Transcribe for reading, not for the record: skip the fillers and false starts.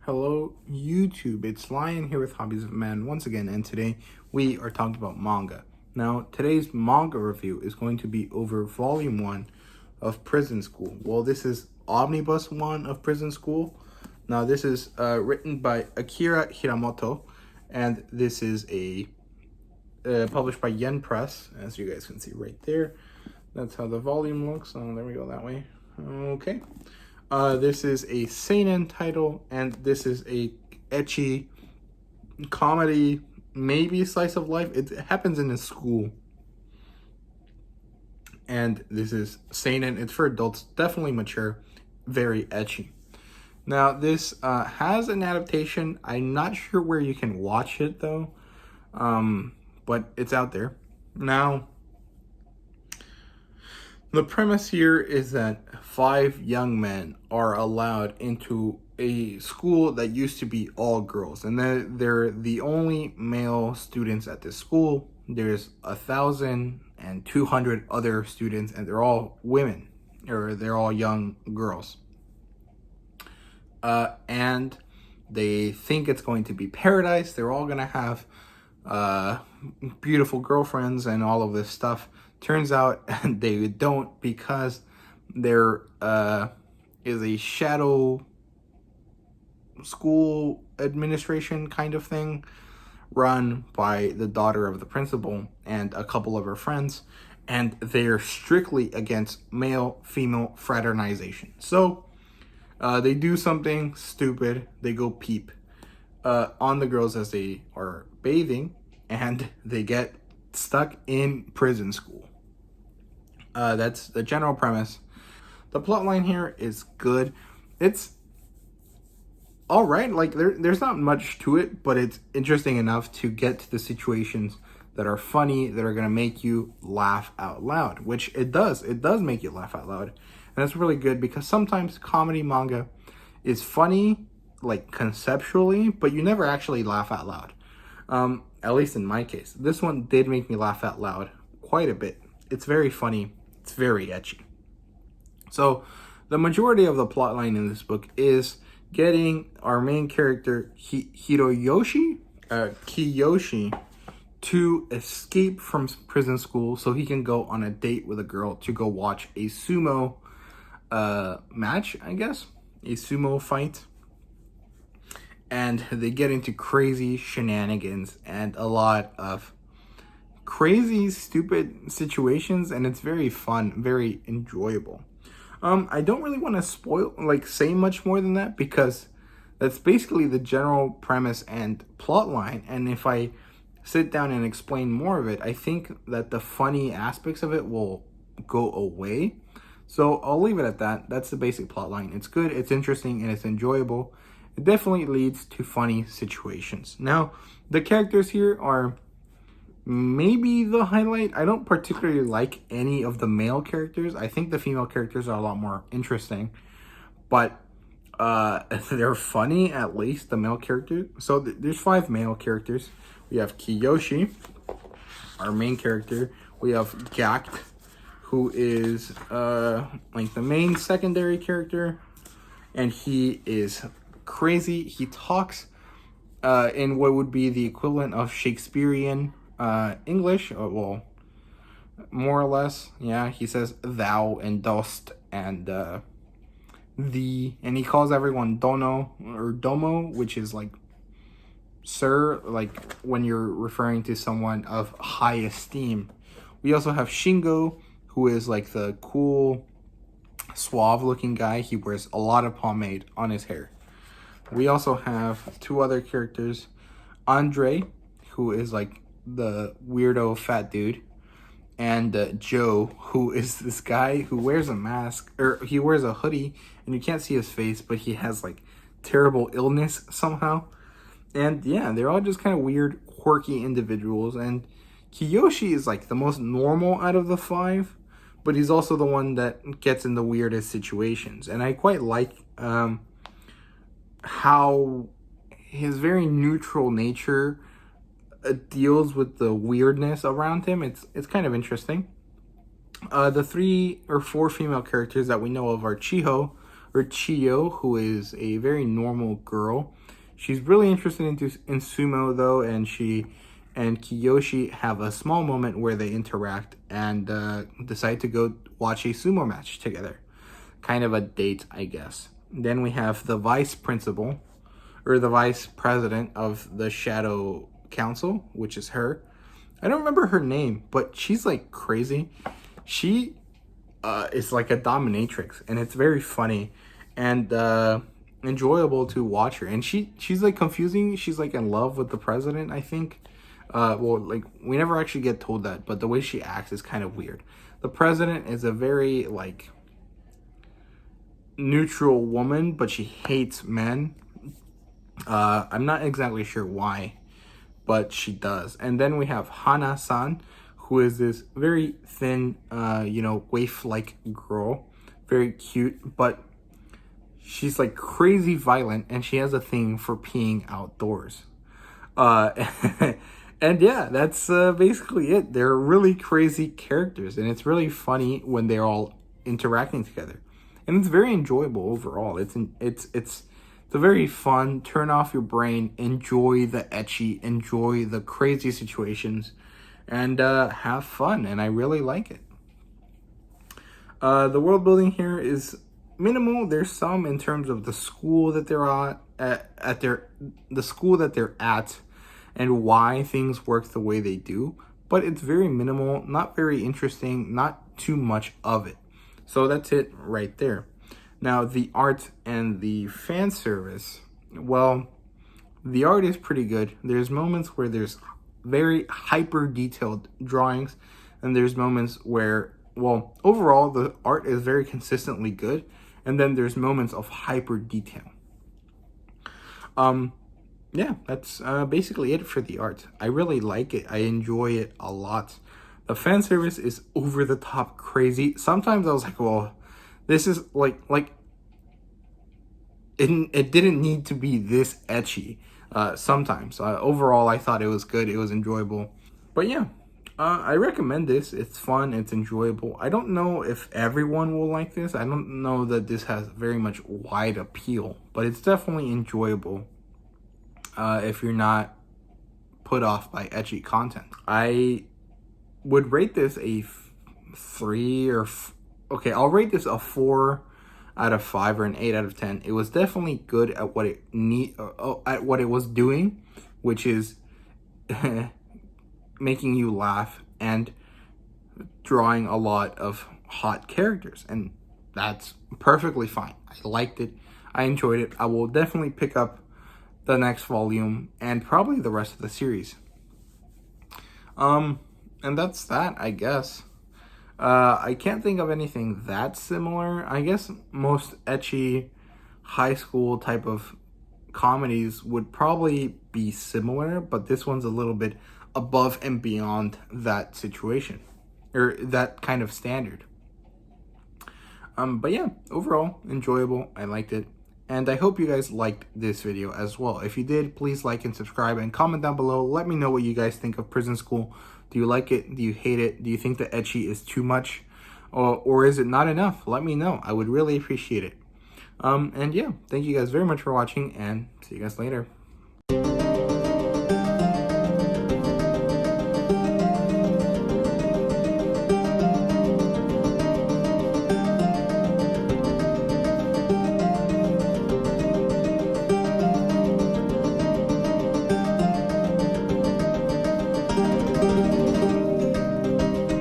Hello YouTube, it's Lion here with Hobbies of Man once again, and today we are talking about manga. Now, today's manga review is going to be over Volume 1 of Prison School. Well, this is Omnibus 1 of Prison School. Now, this is written by Akira Hiramoto, and this is published by Yen Press, as you guys can see right there. That's how the volume looks. Oh, there we go, that way. Okay. This is a seinen title, and this is a ecchi comedy, maybe slice of life. It happens in a school, and this is seinen. It's for adults, definitely mature, very ecchi. Now, this has an adaptation. I'm not sure where you can watch it though, but it's out there. Now, the premise here is that 5 young men are allowed into a school that used to be all girls, and they're the only male students at this school. There's 1,200 other students, and they're all women, or they're all young girls. And they think it's going to be paradise. They're all gonna have beautiful girlfriends and all of this stuff. Turns out they don't, because there is a shadow school administration kind of thing run by the daughter of the principal and a couple of her friends, and they're strictly against male-female fraternization. So they do something stupid. They go peep on the girls as they are bathing, and they get stuck in prison school. That's the general premise. The plot line here is good. It's all right. Like there's not much to it, but it's interesting enough to get to the situations that are funny, that are gonna make you laugh out loud, which it does. It does make you laugh out loud, and that's really good, because sometimes comedy manga is funny, like conceptually, but you never actually laugh out loud. At least in my case, this one did make me laugh out loud quite a bit. It's very funny. It's very ecchi. So the majority of the plot line in this book is getting our main character Kiyoshi to escape from prison school so he can go on a date with a girl to go watch a sumo match, I guess, a sumo fight. And they get into crazy shenanigans and a lot of crazy, stupid situations, and it's very fun, very enjoyable. I don't really want to say much more than that, because that's basically the general premise and plot line. And if I sit down and explain more of it, I think that the funny aspects of it will go away. So I'll leave it at that. That's the basic plot line. It's good, it's interesting, and it's enjoyable. It definitely leads to funny situations. Now, the characters here are maybe the highlight. I don't particularly like any of the male characters. I think the female characters are a lot more interesting, but they're funny, at least the male character. So there's 5 male characters. We have Kiyoshi, our main character. We have Gakt, who is like the main secondary character, and he is crazy. He talks in what would be the equivalent of Shakespearean English, well, more or less. Yeah, he says thou and dost and thee, and he calls everyone dono or domo, which is like sir, like when you're referring to someone of high esteem. We also have Shingo, who is like the cool, suave looking guy. He wears a lot of pomade on his hair. We also have 2 other characters, Andre, who is like the weirdo fat dude, and Joe, who is this guy who wears a mask, or he wears a hoodie and you can't see his face, but he has like terrible illness somehow. And yeah, they're all just kind of weird, quirky individuals, and Kiyoshi is like the most normal out of the 5, but he's also the one that gets in the weirdest situations. And I quite like how his very neutral nature deals with the weirdness around him. It's kind of interesting. The 3 or 4 female characters that we know of are Chiho, or Chiyo, who is a very normal girl. She's really interested in sumo though, and she and Kiyoshi have a small moment where they interact and decide to go watch a sumo match together. Kind of a date, I guess. Then we have the vice principal, or the vice president of the Shadow Council, which is her. I don't remember her name, but she's like crazy. She is like a dominatrix, and it's very funny and enjoyable to watch her. And she's like confusing. She's like in love with the president, I think. Well, like we never actually get told that, but the way she acts is kind of weird. The president is a very like neutral woman, but she hates men. I'm not exactly sure why, but she does. And then we have Hana-san, who is this very thin, waif-like girl, very cute, but she's like crazy violent, and she has a thing for peeing outdoors. And yeah, that's basically it. They're really crazy characters, and it's really funny when they're all interacting together, and it's very enjoyable overall. It's a very fun, turn off your brain, enjoy the ecchi, enjoy the crazy situations, and have fun, and I really like it. The world building here is minimal. There's some in terms of the school that they're the school that they're at, and why things work the way they do, but it's very minimal, not very interesting, not too much of it. So that's it right there. Now, the art and the fan service, well, the art is pretty good. There's moments where there's very hyper detailed drawings, and there's moments where, well, overall the art is very consistently good, and then there's moments of hyper detail. Yeah, that's basically it for the art. I really like it. I enjoy it a lot. The fan service is over the top crazy. Sometimes I was like, well, this is like it didn't need to be this ecchi. Sometimes overall, I thought it was good. It was enjoyable. But yeah, I recommend this. It's fun. It's enjoyable. I don't know if everyone will like this. I don't know that this has very much wide appeal, but it's definitely enjoyable. If you're not put off by ecchi content. I would rate this a 3 or... okay, I'll rate this a 4 out of 5 or an 8 out of 10. It was definitely good at what it was doing, which is making you laugh and drawing a lot of hot characters, and that's perfectly fine. I liked it. I enjoyed it. I will definitely pick up the next volume and probably the rest of the series. And that's that, I guess. I can't think of anything that similar. I guess most ecchi high school type of comedies would probably be similar, but this one's a little bit above and beyond that situation, or that kind of standard. But yeah, overall, enjoyable. I liked it. And I hope you guys liked this video as well. If you did, please like and subscribe and comment down below. Let me know what you guys think of Prison School. Do you like it? Do you hate it? Do you think the ecchi is too much? Or is it not enough? Let me know. I would really appreciate it. And yeah, thank you guys very much for watching, and see you guys later.